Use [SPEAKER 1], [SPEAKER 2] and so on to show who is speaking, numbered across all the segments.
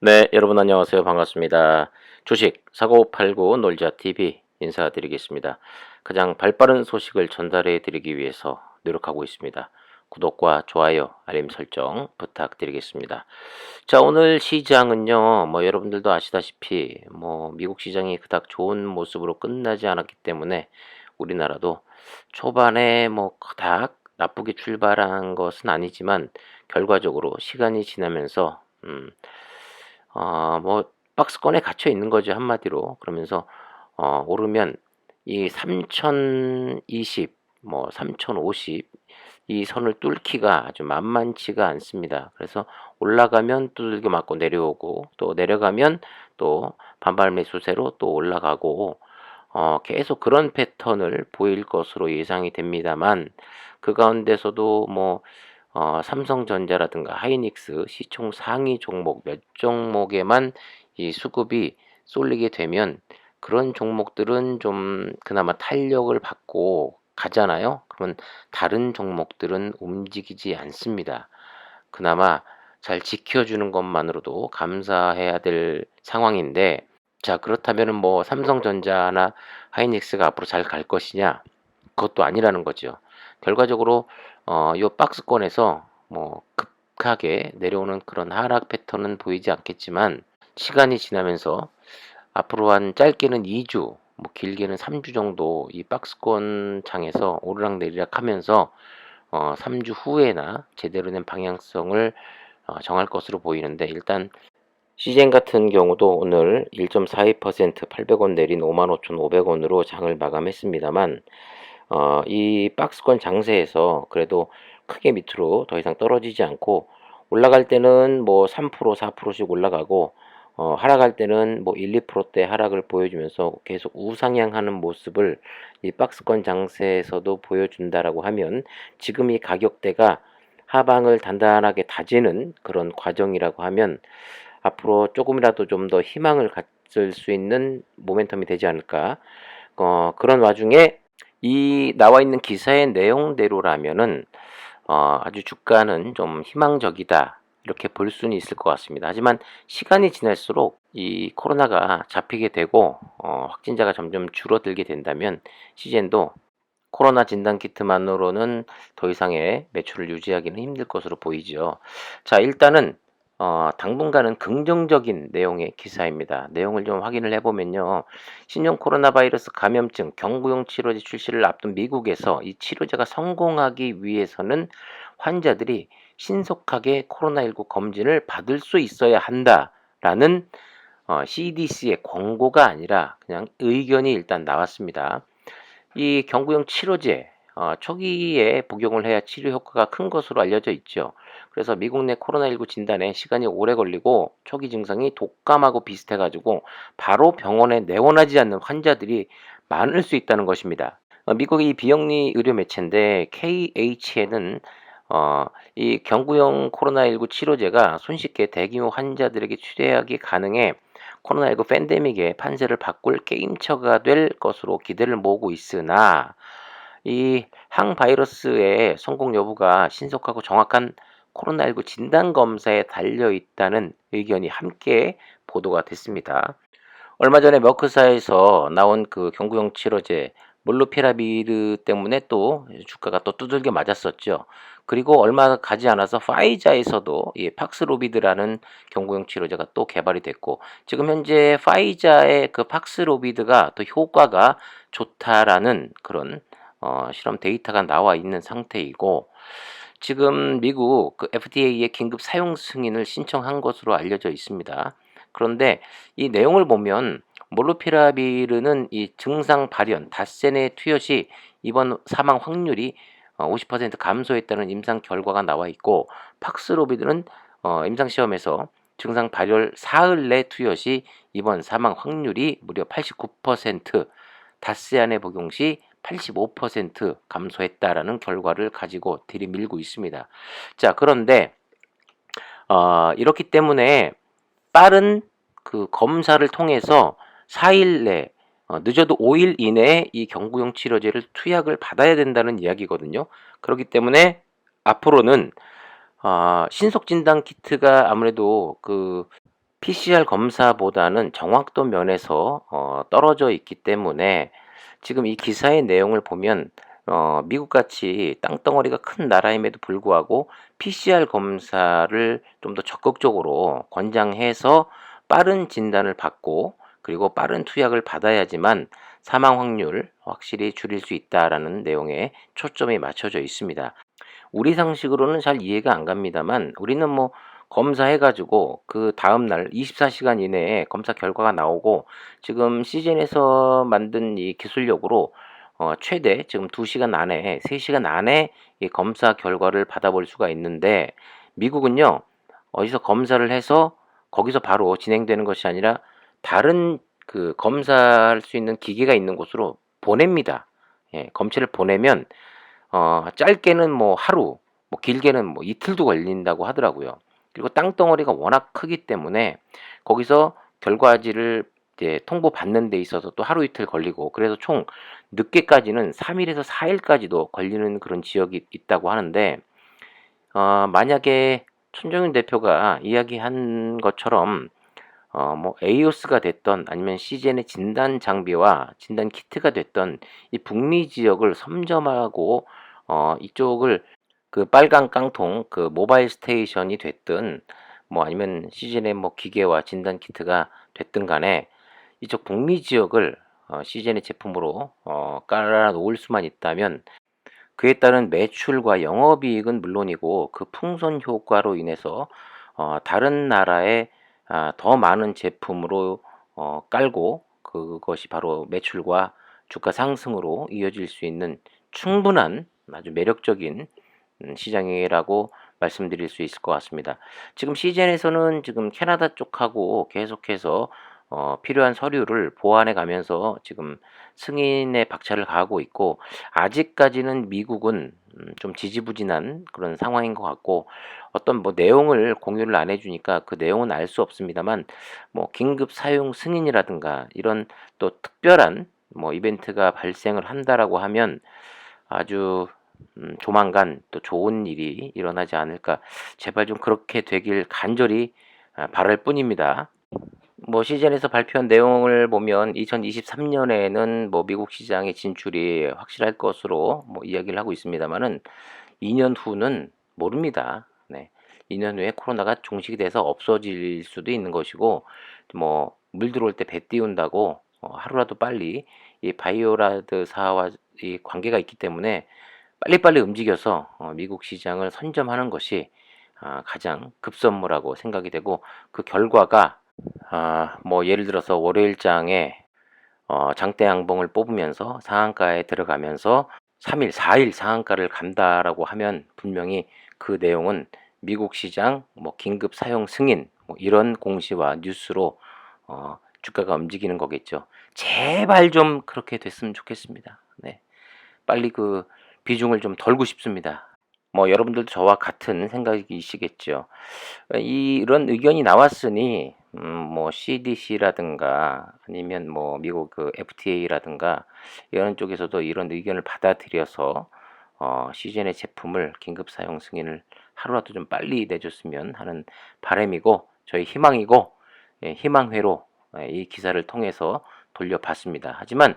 [SPEAKER 1] 네, 여러분 안녕하세요. 반갑습니다. 주식 사고 팔고 놀자 TV 인사드리겠습니다. 가장 발빠른 소식을 전달해 드리기 위해서 노력하고 있습니다. 구독과 좋아요, 알림 설정 부탁드리겠습니다. 자, 오늘 시장은요, 여러분들도 아시다시피 미국 시장이 그닥 좋은 모습으로 끝나지 않았기 때문에 우리나라도 초반에 그닥 나쁘게 출발한 것은 아니지만 결과적으로 시간이 지나면서 박스권에 갇혀 있는 거죠, 한마디로. 그러면서 오르면 이 3020, 3050 이 선을 뚫기가 아주 만만치가 않습니다. 그래서 올라가면 두들겨 맞고 내려오고 또 내려가면 또 반발 매수세로 또 올라가고 계속 그런 패턴을 보일 것으로 예상이 됩니다만 그 가운데서도 삼성전자라든가 하이닉스 시총 상위 종목 몇 종목에만 이 수급이 쏠리게 되면 그런 종목들은 좀 그나마 탄력을 받고 가잖아요. 그러면 다른 종목들은 움직이지 않습니다. 그나마 잘 지켜주는 것만으로도 감사해야 될 상황인데, 자, 그렇다면은 삼성전자나 하이닉스가 앞으로 잘 갈 것이냐? 그것도 아니라는 거죠. 결과적으로 요 박스권에서 급하게 내려오는 그런 하락 패턴은 보이지 않겠지만 시간이 지나면서 앞으로 한 짧게는 2주, 길게는 3주 정도 이 박스권 장에서 오르락내리락 하면서 3주 후에나 제대로 된 방향성을 정할 것으로 보이는데, 일단 시젠 같은 경우도 오늘 1.42% 800원 내린 55,500원으로 장을 마감했습니다만 이 박스권 장세에서 그래도 크게 밑으로 더 이상 떨어지지 않고 올라갈 때는 3% 4%씩 올라가고 하락할 때는 1, 2%대 하락을 보여주면서 계속 우상향하는 모습을 이 박스권 장세에서도 보여준다라고 하면 지금 이 가격대가 하방을 단단하게 다지는 그런 과정이라고 하면 앞으로 조금이라도 좀 더 희망을 가질 수 있는 모멘텀이 되지 않을까. 그런 와중에 이 나와 있는 기사의 내용대로라면은 아주 주가는 좀 희망적이다, 이렇게 볼 수는 있을 것 같습니다. 하지만 시간이 지날수록 이 코로나가 잡히게 되고 확진자가 점점 줄어들게 된다면 시젠도 코로나 진단 키트만으로는 더 이상의 매출을 유지하기는 힘들 것으로 보이죠. 자, 일단은 당분간은 긍정적인 내용의 기사입니다. 내용을 좀 확인을 해보면요. 신종 코로나 바이러스 감염증 경구용 치료제 출시를 앞둔 미국에서 이 치료제가 성공하기 위해서는 환자들이 신속하게 코로나19 검진을 받을 수 있어야 한다라는 CDC의 권고가 아니라 그냥 의견이 일단 나왔습니다. 이 경구용 치료제 초기에 복용을 해야 치료 효과가 큰 것으로 알려져 있죠. 그래서 미국 내 코로나19 진단에 시간이 오래 걸리고 초기 증상이 독감하고 비슷해가지고 바로 병원에 내원하지 않는 환자들이 많을 수 있다는 것입니다. 미국의 이 비영리 의료 매체인데 KHN은 이 경구용 코로나19 치료제가 손쉽게 대규모 환자들에게 취재하기 가능해 코로나19 팬데믹의 판세를 바꿀 게임처가 될 것으로 기대를 모으고 있으나 이 항바이러스의 성공 여부가 신속하고 정확한 코로나19 진단 검사에 달려 있다는 의견이 함께 보도가 됐습니다. 얼마 전에 머크사에서 나온 그 경구용 치료제 몰루피라비르 때문에 또 주가가 또 두들겨 맞았었죠. 그리고 얼마 가지 않아서 파이자에서도 이 팍스로비드라는 경구용 치료제가 또 개발이 됐고 지금 현재 파이자의 그 팍스로비드가 또 효과가 좋다라는 그런 실험 데이터가 나와 있는 상태이고 지금 미국 그 FDA에 긴급 사용 승인을 신청한 것으로 알려져 있습니다. 그런데 이 내용을 보면 몰루피라비르는 이 증상 발현, 닷새내 투여 시 입원 사망 확률이 50% 감소했다는 임상 결과가 나와 있고 팍스로비드는 임상 시험에서 증상 발열 사흘 내 투여 시 입원 사망 확률이 무려 89%, 닷새 안에 복용 시 85% 감소했다라는 결과를 가지고 들이밀고 있습니다. 자, 그런데 이렇기 때문에 빠른 그 검사를 통해서 4일 내 늦어도 5일 이내에 이 경구용 치료제를 투약을 받아야 된다는 이야기거든요. 그렇기 때문에 앞으로는 신속 진단 키트가 아무래도 그 PCR 검사보다는 정확도 면에서 떨어져 있기 때문에 지금 이 기사의 내용을 보면 미국같이 땅덩어리가 큰 나라임에도 불구하고 PCR 검사를 좀 더 적극적으로 권장해서 빠른 진단을 받고 그리고 빠른 투약을 받아야지만 사망 확률 확실히 줄일 수 있다라는 내용에 초점이 맞춰져 있습니다. 우리 상식으로는 잘 이해가 안 갑니다만 우리는 뭐 검사해 가지고 그 다음날 24시간 이내에 검사 결과가 나오고 지금 시즌에서 만든 이 기술력으로 최대 지금 2시간 안에 3시간 안에 이 검사 결과를 받아볼 수가 있는데 미국은요. 어디서 검사를 해서 거기서 바로 진행되는 것이 아니라 다른 그 검사할 수 있는 기계가 있는 곳으로 보냅니다. 예, 검체를 보내면 짧게는 뭐 하루, 뭐 길게는 뭐 이틀도 걸린다고 하더라고요. 그리고 땅덩어리가 워낙 크기 때문에 거기서 결과지를 이제 통보받는 데 있어서 또 하루 이틀 걸리고 그래서 총 늦게까지는 3일에서 4일까지도 걸리는 그런 지역이 있다고 하는데 만약에 천정윤 대표가 이야기한 것처럼 뭐 에이오스가 됐던 아니면 시젠의 진단 장비와 진단 키트가 됐던 이 북미 지역을 섬점하고 이쪽을 그 빨간 깡통 그 모바일 스테이션이 됐든 뭐 아니면 시즌의 뭐 기계와 진단 키트가 됐든 간에 이쪽 북미 지역을 시즌의 제품으로 깔아 놓을 수만 있다면 그에 따른 매출과 영업이익은 물론이고 그 풍선 효과로 인해서 다른 나라에 더 많은 제품으로 깔고 그것이 바로 매출과 주가 상승으로 이어질 수 있는 충분한 아주 매력적인 시장이라고 말씀드릴 수 있을 것 같습니다. 지금 시즌에서는 지금 캐나다 쪽하고 계속해서 필요한 서류를 보완해 가면서 지금 승인에 박차를 가하고 있고 아직까지는 미국은 좀 지지부진한 그런 상황인 것 같고 어떤 뭐 내용을 공유를 안 해주니까 그 내용은 알 수 없습니다만 뭐 긴급 사용 승인이라든가 이런 또 특별한 뭐 이벤트가 발생을 한다라고 하면 아주 조만간 또 좋은 일이 일어나지 않을까 제발 좀 그렇게 되길 간절히 바랄 뿐입니다. 뭐 시즌에서 발표한 내용을 보면 2023년에는 뭐 미국 시장의 진출이 확실할 것으로 뭐 이야기를 하고 있습니다만은 2년 후는 모릅니다. 네. 2년 후에 코로나가 종식이 돼서 없어질 수도 있는 것이고 뭐 물 들어올 때 배 띄운다고 하루라도 빨리 이 바이오라드사와 이 관계가 있기 때문에 빨리빨리 움직여서 미국 시장을 선점하는 것이 가장 급선무라고 생각이 되고 그 결과가 뭐 예를 들어서 월요일장에 장대 양봉을 뽑으면서 상한가에 들어가면서 3일, 4일 상한가를 간다라고 하면 분명히 그 내용은 미국 시장 뭐 긴급 사용 승인 뭐 이런 공시와 뉴스로 주가가 움직이는 거겠죠. 제발 좀 그렇게 됐으면 좋겠습니다. 네. 빨리 그 비중을 좀 덜고 싶습니다. 뭐 여러분들도 저와 같은 생각이시겠죠. 이런 의견이 나왔으니 뭐 CDC라든가 아니면 뭐 미국 그 FTA라든가 이런 쪽에서도 이런 의견을 받아들여서 시즌의 제품을 긴급 사용 승인을 하루라도 좀 빨리 내줬으면 하는 바람이고 저희 희망이고 희망회로 이 기사를 통해서 돌려봤습니다. 하지만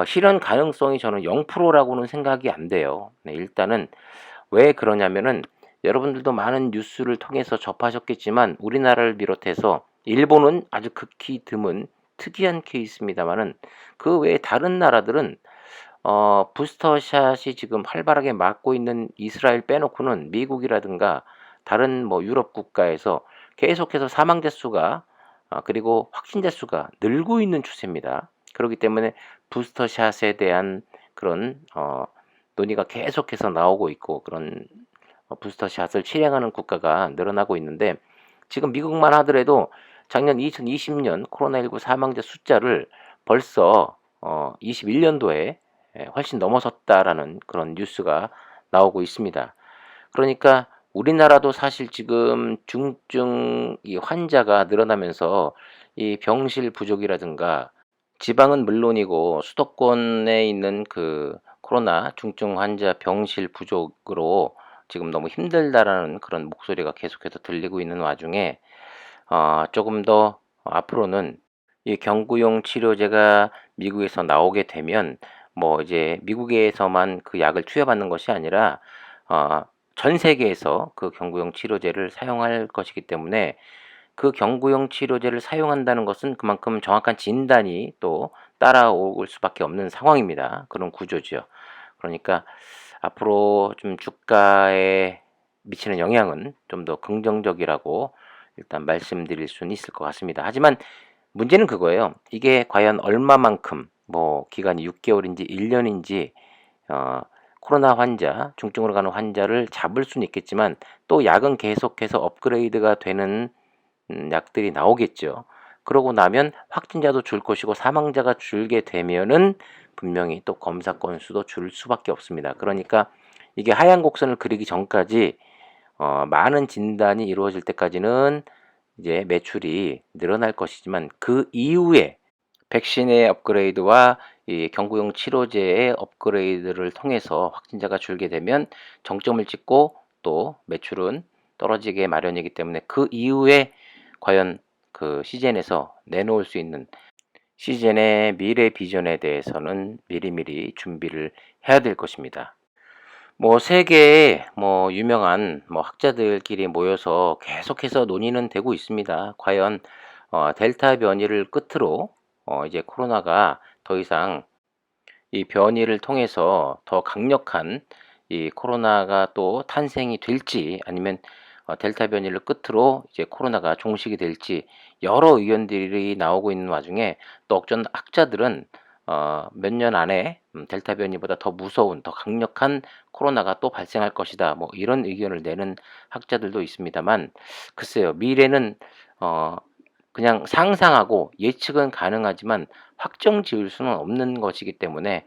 [SPEAKER 1] 실현 가능성이 저는 0%라고는 생각이 안 돼요. 네, 일단은 왜 그러냐면은 여러분들도 많은 뉴스를 통해서 접하셨겠지만 우리나라를 비롯해서 일본은 아주 극히 드문 특이한 케이스입니다만은 그 외에 다른 나라들은 부스터샷이 지금 활발하게 맞고 있는 이스라엘 빼놓고는 미국이라든가 다른 뭐 유럽 국가에서 계속해서 사망자 수가 그리고 확진자 수가 늘고 있는 추세입니다. 그렇기 때문에 부스터샷에 대한 그런 논의가 계속해서 나오고 있고 그런 부스터샷을 실행하는 국가가 늘어나고 있는데 지금 미국만 하더라도 작년 2020년 코로나19 사망자 숫자를 벌써 21년도에 훨씬 넘어섰다라는 그런 뉴스가 나오고 있습니다. 그러니까 우리나라도 사실 지금 중증 이 환자가 늘어나면서 이 병실 부족이라든가 지방은 물론이고 수도권에 있는 그 코로나 중증 환자 병실 부족으로 지금 너무 힘들다라는 그런 목소리가 계속해서 들리고 있는 와중에 조금 더 앞으로는 이 경구용 치료제가 미국에서 나오게 되면 뭐 이제 미국에서만 그 약을 투여받는 것이 아니라 어 전 세계에서 그 경구용 치료제를 사용할 것이기 때문에 그 경구용 치료제를 사용한다는 것은 그만큼 정확한 진단이 또 따라올 수밖에 없는 상황입니다. 그런 구조죠. 그러니까 앞으로 좀 주가에 미치는 영향은 좀 더 긍정적이라고 일단 말씀드릴 수는 있을 것 같습니다. 하지만 문제는 그거예요. 이게 과연 얼마만큼 뭐 기간이 6개월인지 1년인지 어 코로나 환자, 중증으로 가는 환자를 잡을 수는 있겠지만 또 약은 계속해서 업그레이드가 되는 약들이 나오겠죠. 그러고 나면 확진자도 줄 것이고 사망자가 줄게 되면은 분명히 또 검사 건수도 줄 수밖에 없습니다. 그러니까 이게 하얀 곡선을 그리기 전까지 많은 진단이 이루어질 때까지는 이제 매출이 늘어날 것이지만 그 이후에 백신의 업그레이드와 이 경구용 치료제의 업그레이드를 통해서 확진자가 줄게 되면 정점을 찍고 또 매출은 떨어지게 마련이기 때문에 그 이후에 과연 그 시즌에서 내놓을 수 있는 시즌의 미래 비전에 대해서는 미리미리 준비를 해야 될 것입니다. 뭐 세계의 뭐 유명한 뭐 학자들끼리 모여서 계속해서 논의는 되고 있습니다. 과연 델타 변이를 끝으로 이제 코로나가 더 이상 이 변이를 통해서 더 강력한 이 코로나가 또 탄생이 될지 아니면 델타 변이를 끝으로 이제 코로나가 종식이 될지 여러 의견들이 나오고 있는 와중에 또 어떤 학자들은 몇 년 안에 델타 변이보다 더 무서운 더 강력한 코로나가 또 발생할 것이다. 뭐 이런 의견을 내는 학자들도 있습니다만 글쎄요. 미래는 어 그냥 상상하고 예측은 가능하지만 확정 지을 수는 없는 것이기 때문에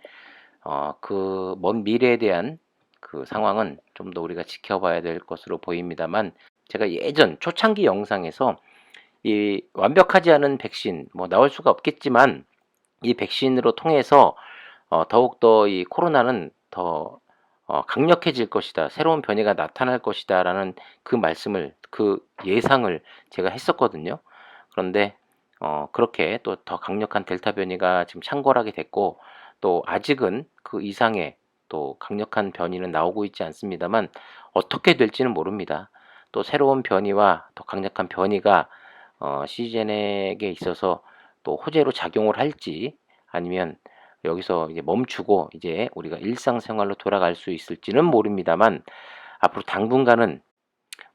[SPEAKER 1] 그 먼 미래에 대한 그 상황은 좀 더 우리가 지켜봐야 될 것으로 보입니다만 제가 예전 초창기 영상에서 이 완벽하지 않은 백신 뭐 나올 수가 없겠지만 이 백신으로 통해서 더욱더 이 코로나는 더 강력해질 것이다. 새로운 변이가 나타날 것이다라는 그 말씀을 그 예상을 제가 했었거든요. 그런데 그렇게 또 더 강력한 델타 변이가 지금 창궐하게 됐고 또 아직은 그 이상의 또 강력한 변이는 나오고 있지 않습니다만 어떻게 될지는 모릅니다. 또 새로운 변이와 더 강력한 변이가 시즌에게 있어서 또 호재로 작용을 할지 아니면 여기서 이제 멈추고 이제 우리가 일상생활로 돌아갈 수 있을지는 모릅니다만 앞으로 당분간은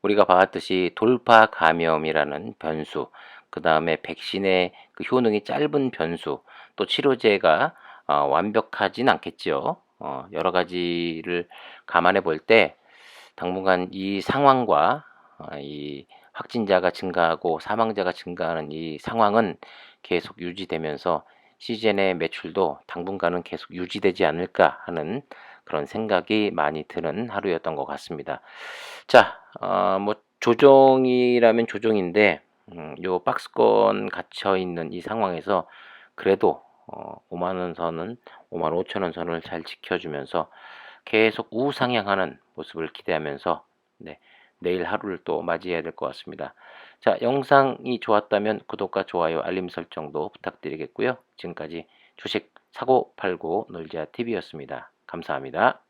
[SPEAKER 1] 우리가 봐왔듯이 돌파 감염이라는 변수, 그 다음에 백신의 그 효능이 짧은 변수, 또 치료제가 완벽하진 않겠죠. 여러 가지를 감안해 볼 때 당분간 이 상황과 이 확진자가 증가하고 사망자가 증가하는 이 상황은 계속 유지되면서 시즌의 매출도 당분간은 계속 유지되지 않을까 하는 그런 생각이 많이 드는 하루였던 것 같습니다. 자, 뭐 조정이라면 조정인데 요 박스권 갇혀 있는 이 상황에서 그래도 5만 원 선은 5만 5천 원 선을 잘 지켜주면서 계속 우상향하는 모습을 기대하면서 네, 내일 하루를 또 맞이해야 될 것 같습니다. 자, 영상이 좋았다면 구독과 좋아요, 알림 설정도 부탁드리겠고요. 지금까지 주식 사고 팔고 놀자 TV였습니다. 감사합니다.